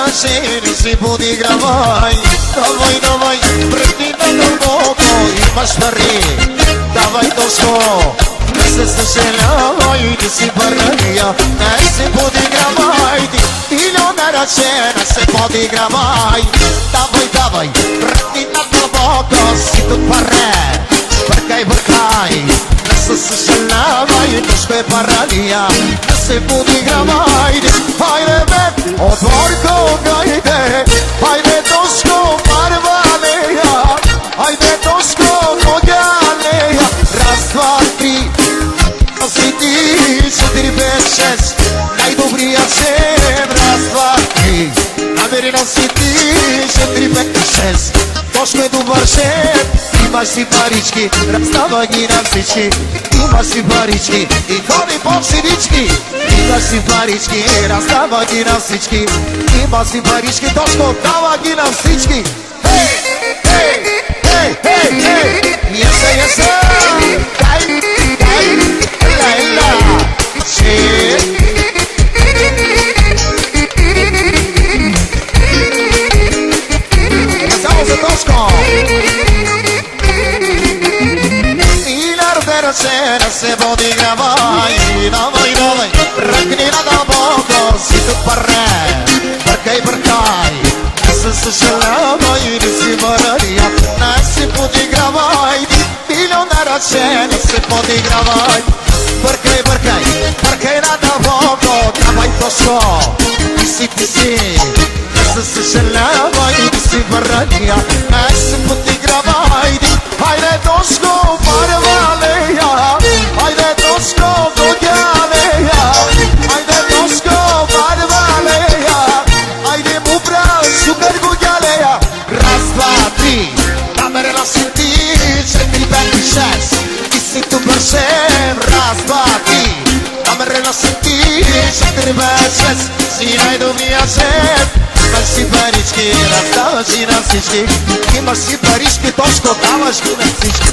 машини си подигравай. Давай, давай, пръкни на дълбоко, имаш пари. Давай дошко, не се съжалявай, ти си парания. Не се подигравай, ти милионера жена се подигравай. Давай, давай, пръкни на дълбоко, си тут паре. Бъркай, бъркай, не се съжалявай, дошко е парания. Не се подигравай, хайде бе, отворко, хайде. Хайде дошко, марвалея. Хайде дошко, ногялея. Раз, два, три, си ти, четири, пет, шест. Най-добрия шеф. Раз, два, три, намерена си ти, четири, пет, шест. Дошко е добър шеф. Имаш си парички, раздава ги на всички. Имаш си парички и ходи по всинички. Имаш си парички, раздава ги на всички. Имаш си парички, Дошко, дава ги на всички. Хей, хей, хей, хей, хей. Еса, еса. Дай, дай, ела, ела. Че. Само за Дошко. Не се подигравай, давай, давай, ръкни на дълбоко, си тут паре. Бъркай, бъркай, не се съжалявай, не си парания. Не се подигравай, милионера жена се подигравай. Бъркай, бъркай, бъркай на дълбоко, давай Дошко, ти си, не се съжалявай, не си парания. Не се подигравай, хайде Дошко, марвалея. Хайде Дошко, ногялея. Хайде Дошко, марвалея. Хайде му брат, супер гогялея. Раз, два, три, намерена си ти, четири, пет и шест. Ти си добър шеф. Раз, два, три, намерена си ти, четири, пет, шест. Си най-добрия шеф. Имаш си парички, раздаваш ги на всички. Имаш си парички, Дошко, даваш ги на всички.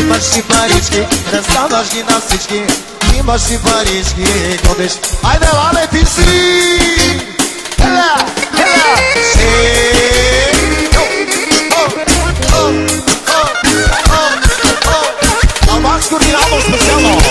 Имаш си парички, раздаваш ги на всички. Имаш си парички, ходиш. Айде, лале, ти си! Хела, хела, си! Албанско Динамо специално!